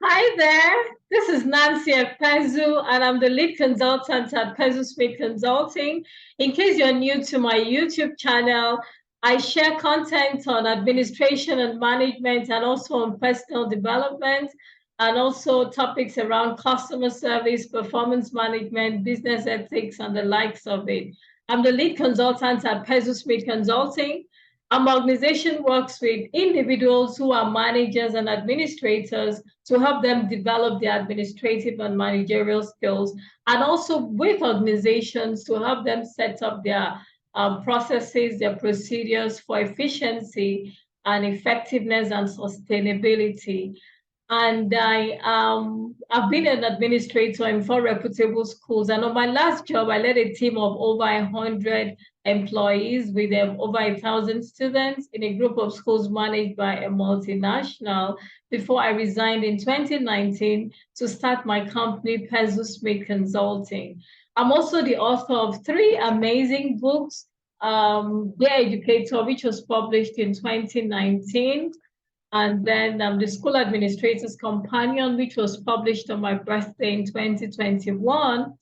Hi there, this is Nancy Pezu, and I'm the lead consultant at Pezu Smith Consulting. In case you're new to my YouTube channel, I share content on administration and management and also on personal development and also topics around customer service, performance management, business ethics, and the likes of it. I'm the lead consultant at Pezu Smith Consulting. Our organization works with individuals who are managers and administrators to help them develop their administrative and managerial skills, and also with organizations to help them set up their processes, their procedures for efficiency and effectiveness and sustainability. And I've been an administrator in 4 reputable schools. And on my last job, I led a team of over 100 employees with over 1,000 students in a group of schools managed by a multinational before I resigned in 2019 to start my company, Pezu Smith Consulting. I'm also the author of 3 amazing books. Dear Educator, which was published in 2019, and then the School Administrator's Companion, which was published on my birthday in 2021,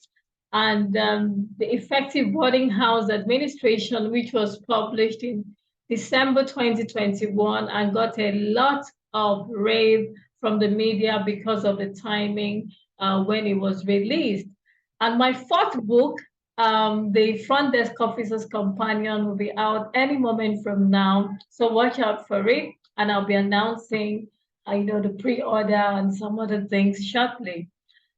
and the Effective Boarding House Administration, which was published in December 2021 and got a lot of rave from the media because of the timing when it was released. And my fourth book, the Front Desk Officer's Companion, will be out any moment from now. So watch out for it. And I'll be announcing, the pre-order and some other things shortly.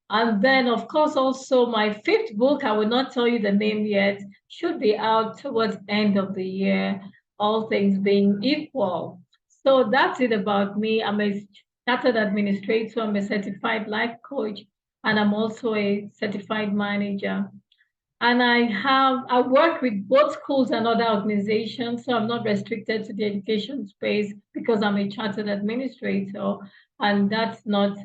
And then, of course, also my fifth book, I will not tell you the name yet, should be out towards end of the year, all things being equal. So that's it about me. I'm a chartered administrator, I'm a certified life coach, and I'm also a certified manager. And I work with both schools and other organizations, so I'm not restricted to the education space because I'm a chartered administrator, and that's not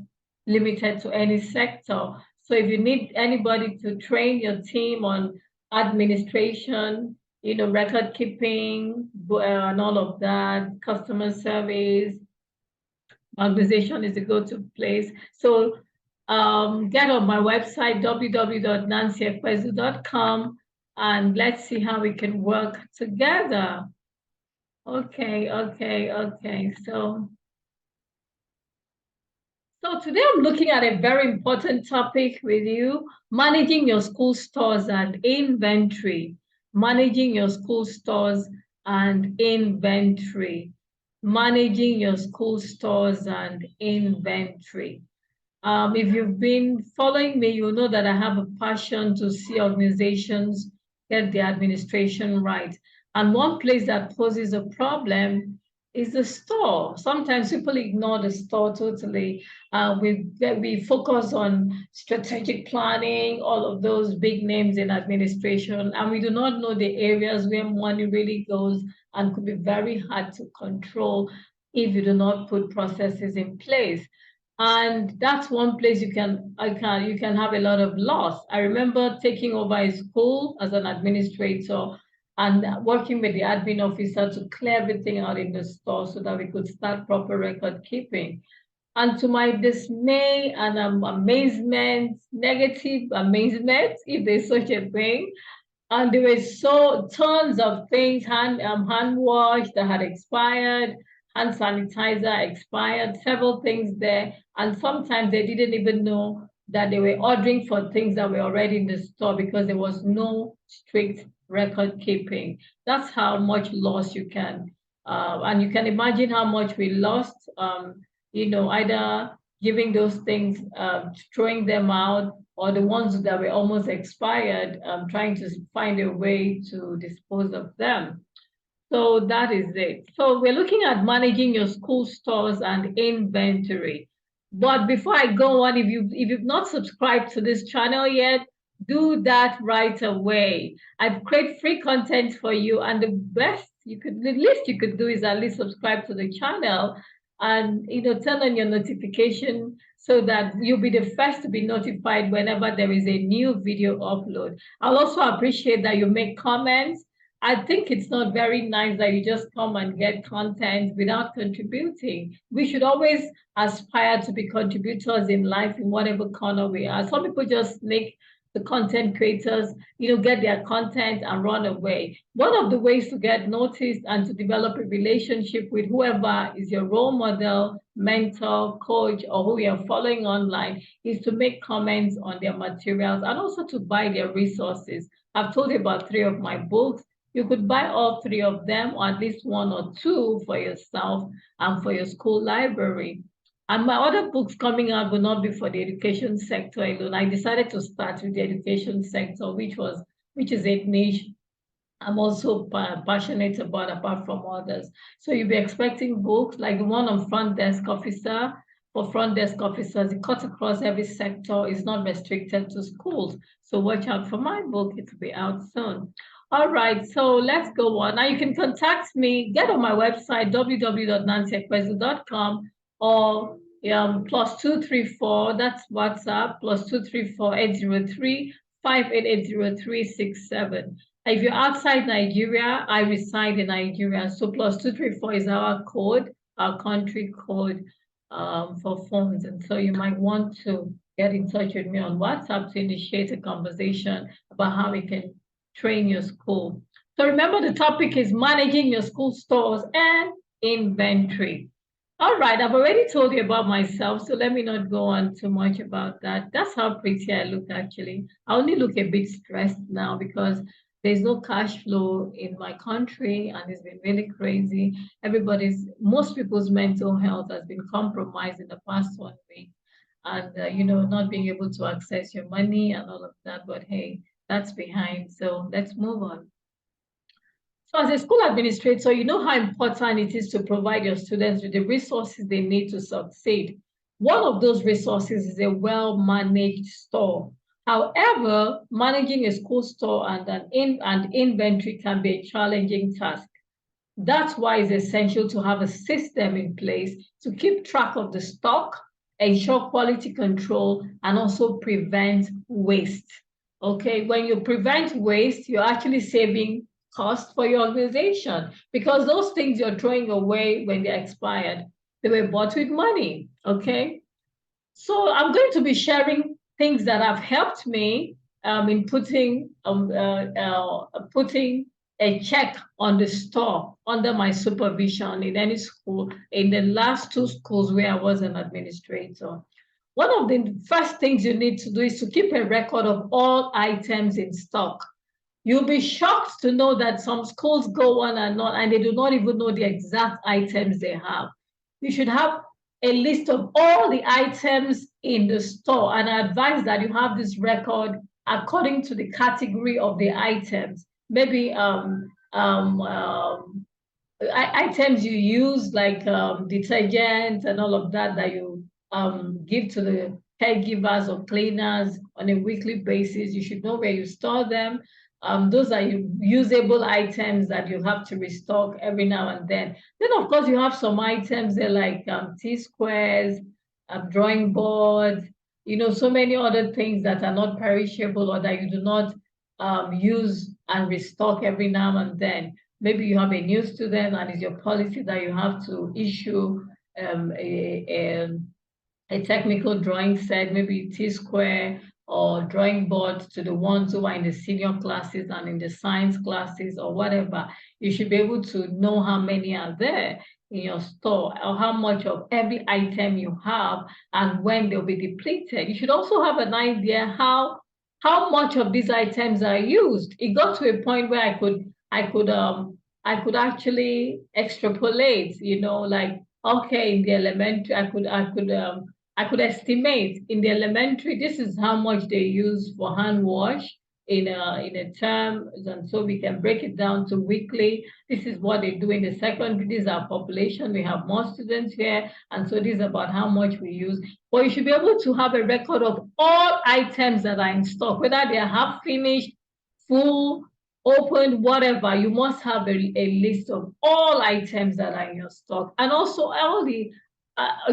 limited to any sector. So if you need anybody to train your team on administration, record keeping, and all of that, customer service, organization is the go-to place. So get on my website, www.nancyekwezu.com, and let's see how we can work together. Okay. So today I'm looking at a very important topic with you, managing your school stores and inventory. Managing your school stores and inventory. Managing your school stores and inventory. If you've been following me, you know that I have a passion to see organizations get the administration right. And one place that poses a problem is the store. Sometimes people ignore the store totally. We focus on strategic planning, all of those big names in administration, and we do not know the areas where money really goes and could be very hard to control if you do not put processes in place. And that's one place you can have a lot of loss. I remember taking over a school as an administrator and working with the admin officer to clear everything out in the store so that we could start proper record keeping. And to my dismay and amazement, negative amazement, if there's such a thing, and there were so tons of things, hand wash that had expired, hand sanitizer expired, several things there. And sometimes they didn't even know that they were ordering for things that were already in the store because there was no strict record keeping. That's how much loss you can. And you can imagine how much we lost, either giving those things, throwing them out, or the ones that were almost expired, trying to find a way to dispose of them. So that is it. So we're looking at managing your school stores and inventory. But before I go on, if you've not subscribed to this channel yet, do that right away. I've created free content for you, and the least you could do is at least subscribe to the channel and turn on your notification so that you'll be the first to be notified whenever there is a new video upload. I'll also appreciate that you make comments I think it's not very nice that you just come and get content without contributing. We should always aspire to be contributors in life in whatever corner we are. Some people just make the content creators, get their content and run away. One of the ways to get noticed and to develop a relationship with whoever is your role model, mentor, coach, or who you're following online is to make comments on their materials and also to buy their resources. I've told you about 3 of my books. You could buy all 3 of them, or at least 1 or 2 for yourself and for your school library. And my other books coming out will not be for the education sector alone. I decided to start with the education sector, which is a niche I'm also passionate about, apart from others. So you'll be expecting books like the one on front desk officer. For front desk officers, it cuts across every sector. It's not restricted to schools. So watch out for my book. It will be out soon. All right, so let's go on. Now you can contact me. Get on my website, www.nancyekwezu.com, or +234, that's WhatsApp, +234 803 5880367. If you're outside Nigeria, I reside in Nigeria. So +234 is our code, our country code for phones. And so you might want to get in touch with me on WhatsApp to initiate a conversation about how we can train your school. So remember, the topic is managing your school stores and inventory. All right, I've already told you about myself, so let me not go on too much about that. That's how pretty I look, actually. I only look a bit stressed now because there's no cash flow in my country and it's been really crazy. Most people's mental health has been compromised in the past 1 week. And, not being able to access your money and all of that. But hey, that's behind. So let's move on. So as a school administrator, you know how important it is to provide your students with the resources they need to succeed. One of those resources is a well-managed store. However, managing a school store and inventory can be a challenging task. That's why it's essential to have a system in place to keep track of the stock, ensure quality control, and also prevent waste. Okay, when you prevent waste, you're actually saving cost for your organization because those things you're throwing away when they're expired, they were bought with money. Okay, so I'm going to be sharing things that have helped me in putting a check on the store under my supervision in any school, in the last 2 schools where I was an administrator. One of the first things you need to do is to keep a record of all items in stock. You'll be shocked to know that some schools go on and they do not even know the exact items they have. You should have a list of all the items in the store, and I advise that you have this record according to the category of the items. Maybe items you use like detergent and all of that you give to the caregivers or cleaners on a weekly basis. You should know where you store them. Those are usable items that you have to restock every now and then. Then, of course, you have some items there like T-squares, drawing boards, so many other things that are not perishable or that you do not use and restock every now and then. Maybe you have a new student and it's your policy that you have to issue a technical drawing set, maybe T-square or drawing board to the ones who are in the senior classes and in the science classes or whatever. You should be able to know how many are there in your store or how much of every item you have and when they'll be depleted. You should also have an idea how much of these items are used. It got to a point where I could actually extrapolate, like, okay, in the elementary, I could estimate in the elementary, this is how much they use for hand wash in a term, and so we can break it down to weekly. This is what they do in the secondary. This is our population. We have more students here, and so this is about how much we use. But you should be able to have a record of all items that are in stock, whether they are half finished, full, opened, whatever. You must have a list of all items that are in your stock, and also all the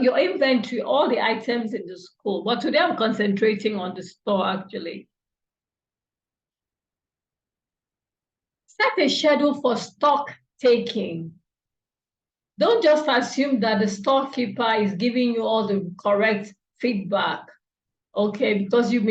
your inventory, all the items in the school. But today I'm concentrating on the store, actually. Set a schedule for stock taking. Don't just assume that the storekeeper is giving you all the correct feedback. Okay, because you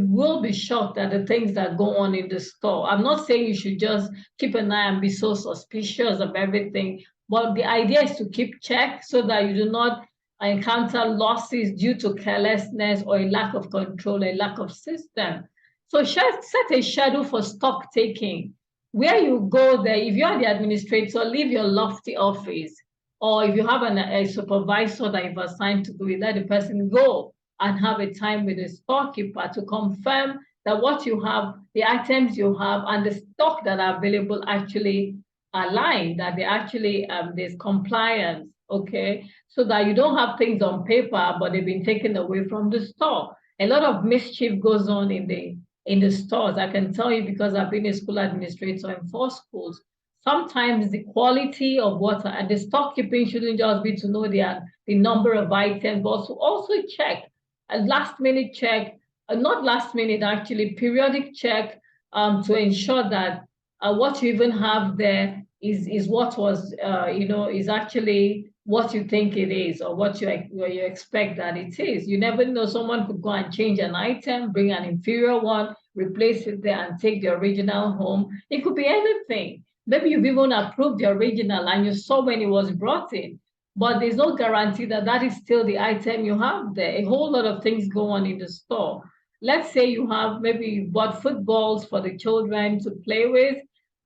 will be shocked at the things that go on in the store. I'm not saying you should just keep an eye and be so suspicious of everything, but the idea is to keep check so that you do not encounter losses due to carelessness or a lack of control, a lack of system. So set a schedule for stock taking, where you go there. If you're the administrator, leave your lofty office, or if you have a supervisor that you've assigned to do it, let the person go and have a time with the storekeeper to confirm that what you have, the items you have, and the stock that are available actually align, that they actually there's compliance, okay? So that you don't have things on paper, but they've been taken away from the store. A lot of mischief goes on in the stores. I can tell you because I've been a school administrator in 4 schools. Sometimes the quality of what and the stockkeeping shouldn't just be to know the number of items, but also check a last minute check, not last minute actually, periodic check to ensure that what you even have there is what was, is actually what you think it is or what you expect that it is. You never know, someone could go and change an item, bring an inferior one, replace it there and take the original home. It could be anything. Maybe you've even approved the original and you saw when it was brought in, but there's no guarantee that that is still the item you have there. A whole lot of things go on in the store. Let's say you have, maybe you bought footballs for the children to play with,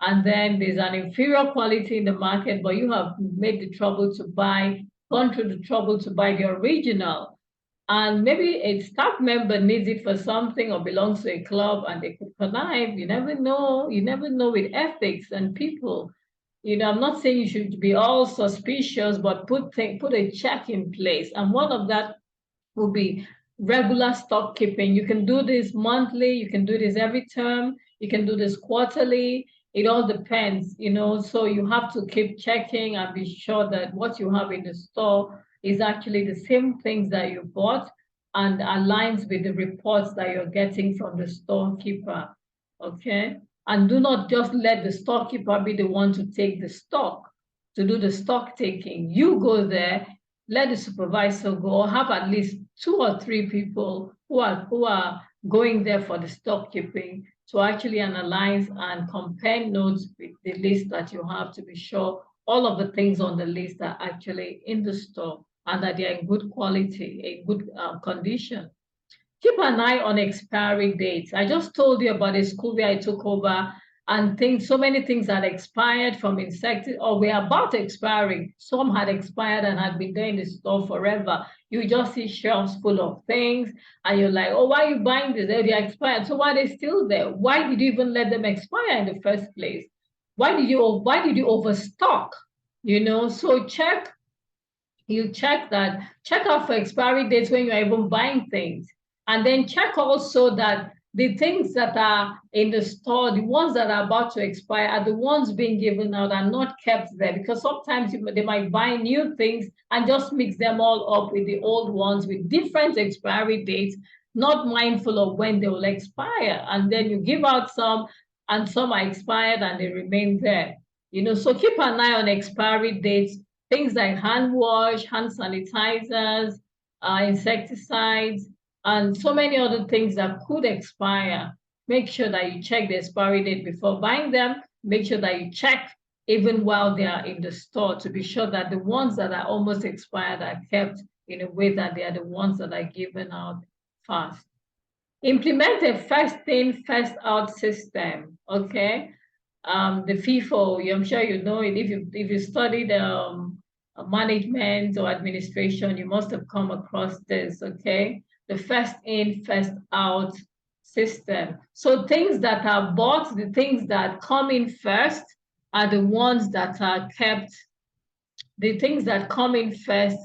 and then there's an inferior quality in the market, but you have made the trouble to buy, gone through the trouble to buy the original. And maybe a staff member needs it for something or belongs to a club and they could connive. You never know. You never know with ethics and people. I'm not saying you should be all suspicious, but put a check in place. And one of that will be regular stock keeping. You can do this monthly, you can do this every term, you can do this quarterly. It all depends, so you have to keep checking and be sure that what you have in the store is actually the same things that you bought and aligns with the reports that you're getting from the storekeeper. Okay. And do not just let the storekeeper be the one to take the stock, to do the stock taking. You go there, let the supervisor go, have at least 2 or 3 people who are going there for the stock keeping to actually analyze and compare notes with the list that you have to be sure all of the things on the list are actually in the store and that they are in good quality, in good condition. Keep an eye on expiry dates. I just told you about a school where I took over and so many things had expired from insecticide or were about expiring. Some had expired and had been there in the store forever. You just see shelves full of things and you're like, oh, why are you buying this? They're expired. So why are they still there? Why did you even let them expire in the first place? Why did you overstock? So check out for expiry dates when you're even buying things. And then check also that the things that are in the store, the ones that are about to expire, are the ones being given out and not kept there. Because sometimes they might buy new things and just mix them all up with the old ones with different expiry dates, not mindful of when they will expire. And then you give out some and some are expired and they remain there. So keep an eye on expiry dates, things like hand wash, hand sanitizers, insecticides, and so many other things that could expire. Make sure that you check the expiry date before buying them. Make sure that you check even while they are in the store to be sure that the ones that are almost expired are kept in a way that they are the ones that are given out fast. Implement a first in, first out system, okay? The FIFO, I'm sure you know it. If you studied management or administration, you must have come across this, okay? The first in, first out system. So things that are bought, the things that come in first are the ones that are kept. The things that come in first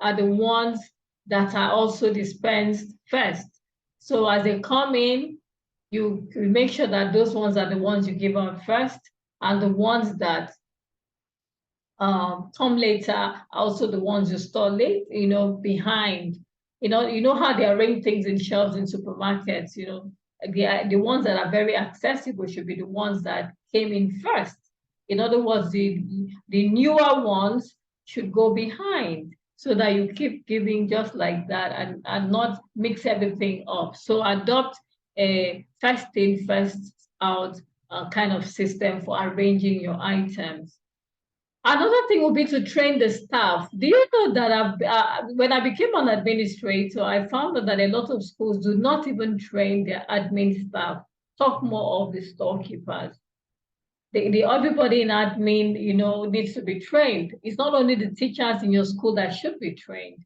are the ones that are also dispensed first. So as they come in, you make sure that those ones are the ones you give out first, and the ones that come later are also the ones you store late, behind. You know how they arrange things in shelves in supermarkets, the ones that are very accessible should be the ones that came in first. In other words, the newer ones should go behind so that you keep giving just like that and not mix everything up. So adopt a first in, first out kind of system for arranging your items. Another thing would be to train the staff. Do you know that when I became an administrator, I found out that a lot of schools do not even train their admin staff. Talk more of the storekeepers. Everybody in admin, needs to be trained. It's not only the teachers in your school that should be trained.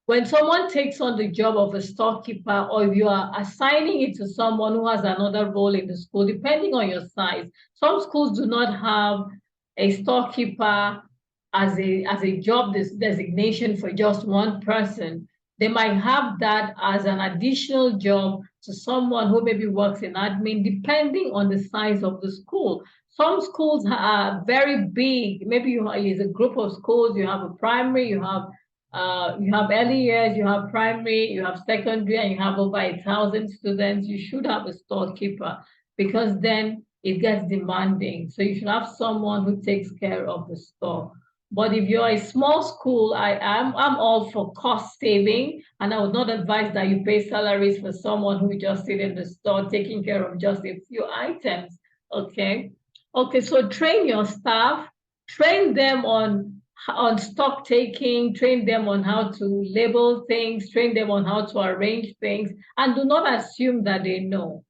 When someone takes on the job of a storekeeper, or if you are assigning it to someone who has another role in the school, depending on your size, some schools do not have a storekeeper as a job designation for just one person. They might have that as an additional job to someone who maybe works in admin, depending on the size of the school. Some schools are very big. Maybe it's a group of schools. You have a primary, you have early years, you have primary, you have secondary, and you have over 1,000 students. You should have a storekeeper because then it gets demanding. So you should have someone who takes care of the store. But if you're a small school, I'm all for cost saving, and I would not advise that you pay salaries for someone who just sit in the store taking care of just a few items. Okay. Okay, so train your staff, train them on stock taking, train them on how to label things, train them on how to arrange things, and do not assume that they know.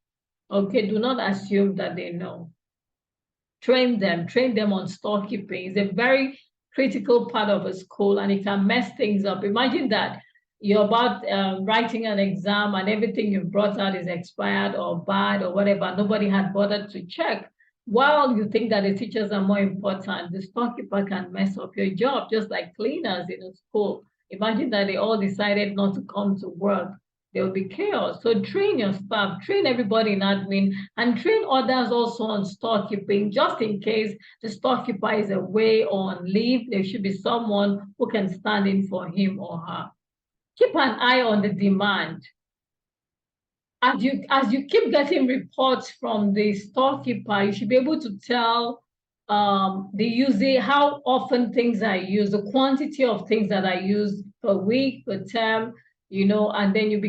Okay, do not assume that they know. Train them on storekeeping. It's a very critical part of a school, and it can mess things up. Imagine that you're about writing an exam and everything you've brought out is expired or bad or whatever. Nobody had bothered to check. While you think that the teachers are more important, the storekeeper can mess up your job, just like cleaners in a school. Imagine that they all decided not to come to work. There will be chaos. So train your staff, train everybody in admin, and train others also on storekeeping, just in case the storekeeper is away or on leave. There should be someone who can stand in for him or her. Keep an eye on the demand. As you keep getting reports from the storekeeper, you should be able to tell the user how often things are used, the quantity of things that are used per week, per term, and then you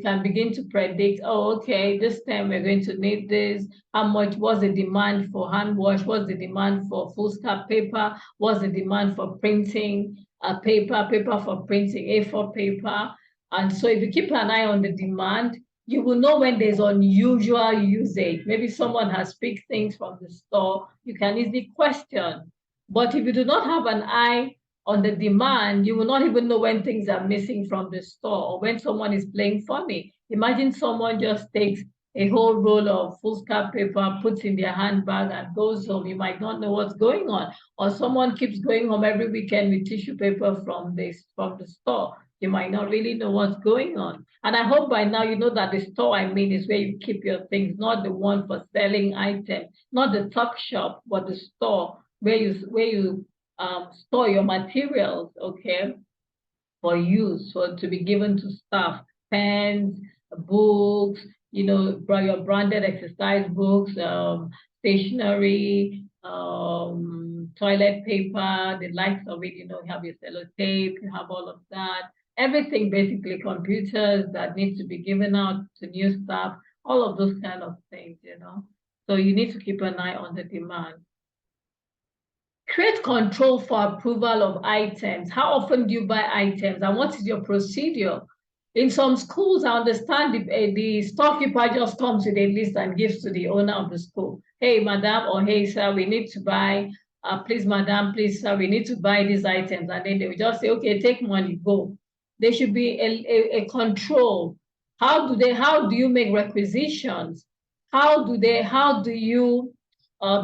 can begin to predict, oh, okay, this time we're going to need this. How much was the demand for hand wash? What's the demand for foolscap paper? What's the demand for printing paper for printing, A4 paper? And so if you keep an eye on the demand, you will know when there's unusual usage. Maybe someone has picked things from the store. You can easily question. But if you do not have an eye on the demand, you will not even know when things are missing from the store or when someone is playing funny. Imagine someone just takes a whole roll of foolscap paper, puts in their handbag and goes home. You might not know what's going on. Or someone keeps going home every weekend with tissue paper from the store. You might not really know what's going on. And I hope by now you know that the store I mean is where you keep your things, not the one for selling items, not the tuck shop, but the store where you store your materials, okay, for use, to be given to staff, pens, books, your branded exercise books, stationery, toilet paper, the likes of it, you have your sellotape, you have all of that. Everything, basically, computers that need to be given out to new staff, all of those kind of things, So you need to keep an eye on the demand. Create control for approval of items. How often do you buy items and what is your procedure? In some schools, I understand the storekeeper just comes with a list and gives to the owner of the school. Hey, madam, or hey, sir, we need to buy, please, madam, please, sir, we need to buy these items. And then they will just say, okay, take money, go. There should be a control. How do you make requisitions? How do you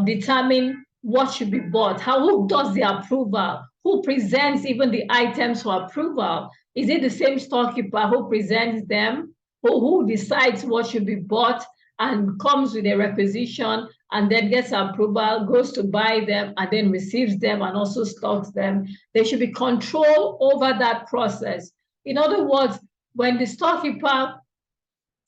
determine what should be bought? Who does the approval? Who presents even the items for approval? Is it the same storekeeper who presents them? Who decides what should be bought and comes with a requisition and then gets approval, goes to buy them and then receives them and also stocks them? There should be control over that process. In other words, when the storekeeper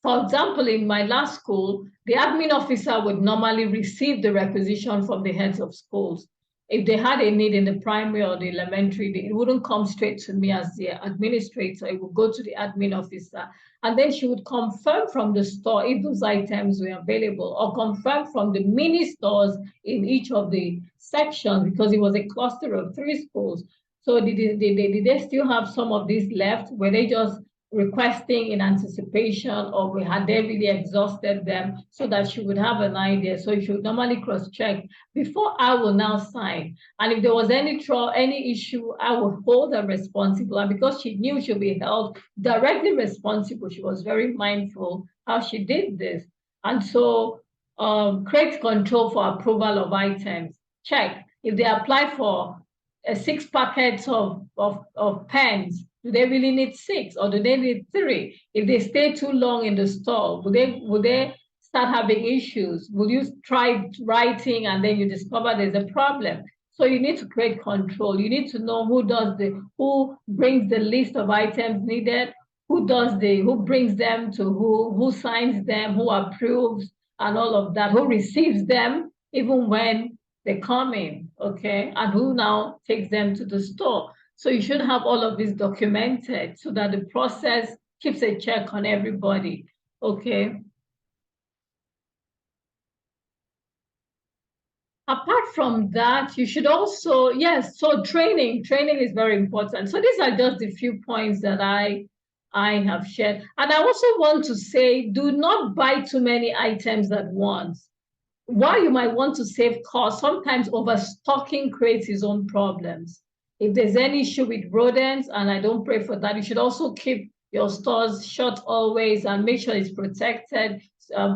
For example, in my last school, the admin officer would normally receive the requisition from the heads of schools. If they had a need in the primary or the elementary, it wouldn't come straight to me as the administrator. It would go to the admin officer. And then she would confirm from the store if those items were available, or confirm from the mini stores in each of the sections, because it was a cluster of 3 schools. So did they still have some of these left? Were they just requesting in anticipation, or had they really exhausted them, so that she would have an idea? So she would normally cross-check before I will now sign. And if there was any issue, I would hold her responsible. And because she knew she'll be held directly responsible, she was very mindful how she did this. And so create control for approval of items. Check if they apply for 6 packets of pens. Do they really need 6, or do they need 3? If they stay too long in the store, would they start having issues? Will you try writing and then you discover there's a problem? So you need to create control. You need to know who brings the list of items needed, who brings them to who signs them, who approves, and all of that, who receives them even when they come in, okay, and who now takes them to the store. So you should have all of this documented so that the process keeps a check on everybody, okay? Apart from that, you should also, yes, so training is very important. So these are just a few points that I have shared. And I also want to say, do not buy too many items at once. While you might want to save costs, sometimes overstocking creates its own problems. If there's any issue with rodents, and I don't pray for that, you should also keep your stores shut always and make sure it's protected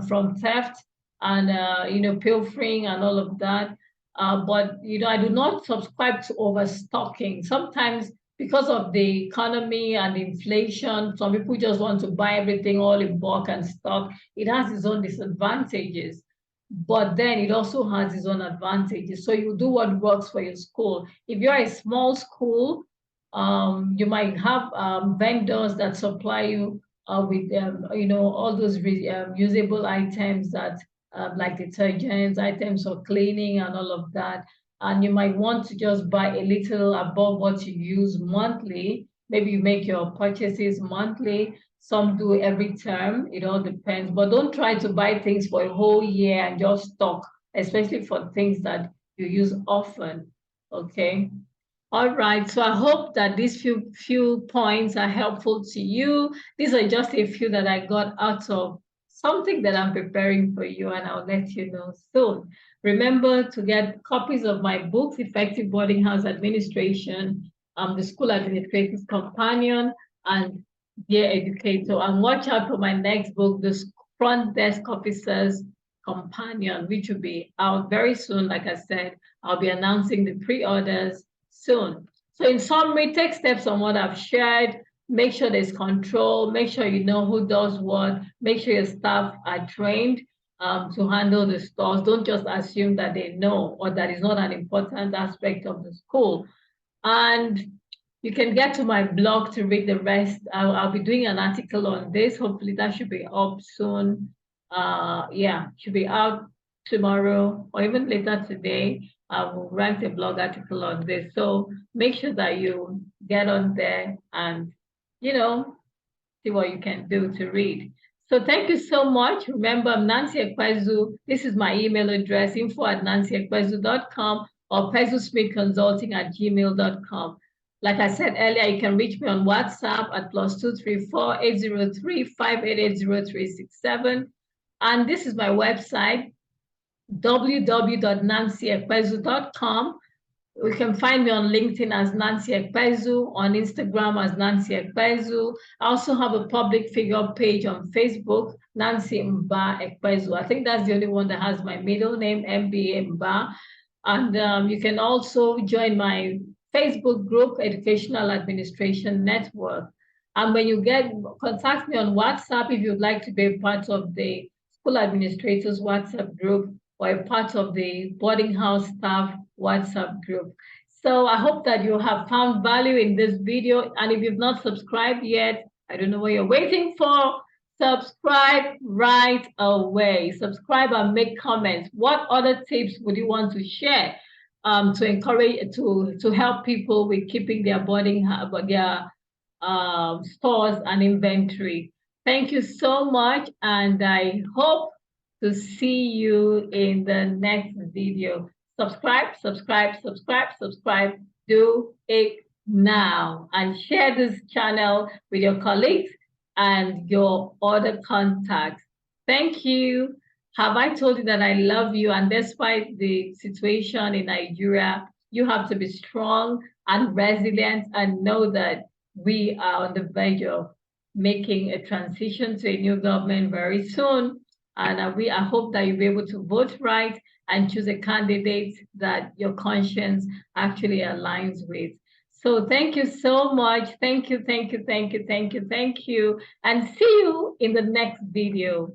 from theft and pilfering and all of that. But I do not subscribe to overstocking. Sometimes because of the economy and inflation, some people just want to buy everything all in bulk and stock. It has its own disadvantages, but then it also has its own advantages. So you do what works for your school. If you're a small school, you might have vendors that supply you with all those usable items that like detergents, items for cleaning and all of that. And you might want to just buy a little above what you use monthly. Maybe you make your purchases monthly. Some do every term. It all depends. But don't try to buy things for a whole year and just stock, especially for things that you use often. Okay. All right. So I hope that these few points are helpful to you. These are just a few that I got out of something that I'm preparing for you, and I'll let you know soon. Remember to get copies of my books, Effective Boarding House Administration, The School Administrator's Companion, and Dear Educator. And watch out for my next book, The Front Desk Officer's Companion, which will be out very soon. Like I said, I'll be announcing the pre-orders soon. So in summary, take steps on what I've shared. Make sure there's control. Make sure you know who does what. Make sure your staff are trained to handle the stores. Don't just assume that they know or that is not an important aspect of the school. And you can get to my blog to read the rest. I'll be doing an article on this. Hopefully that should be up soon. Yeah, should be out tomorrow or even later today. I will write a blog article on this. So make sure that you get on there and, see what you can do to read. So thank you so much. Remember, I'm Nancy Ekwezu. This is my email address, info@nancyekwezu.com or pezusmithconsulting@gmail.com. Like I said earlier, you can reach me on WhatsApp at +234 803 588 And this is my website, www.nancyekwezu.com. You can find me on LinkedIn as Nancy Ekwezu, on Instagram as Nancy Ekwezu. I also have a public figure page on Facebook, Nancy Mba Ekwezu. I think that's the only one that has my middle name, MBA Mba. And you can also join my Facebook group, Educational Administration Network. And when you contact me on WhatsApp if you'd like to be a part of the School Administrators WhatsApp group or a part of the boarding house staff WhatsApp group. So I hope that you have found value in this video. And if you've not subscribed yet, I don't know what you're waiting for. Subscribe right away. Subscribe and make comments. What other tips would you want to share to encourage to help people with keeping their their stores and inventory? Thank you so much, and I hope to see you in the next video. Subscribe, subscribe, subscribe, subscribe. Do it now and share this channel with your colleagues and your other contacts. Thank you. Have I told you that I love you? And despite the situation in Nigeria, you have to be strong and resilient and know that we are on the verge of making a transition to a new government very soon. And I hope that you'll be able to vote right and choose a candidate that your conscience actually aligns with. So thank you so much. Thank you, thank you, thank you, thank you, thank you. And see you in the next video.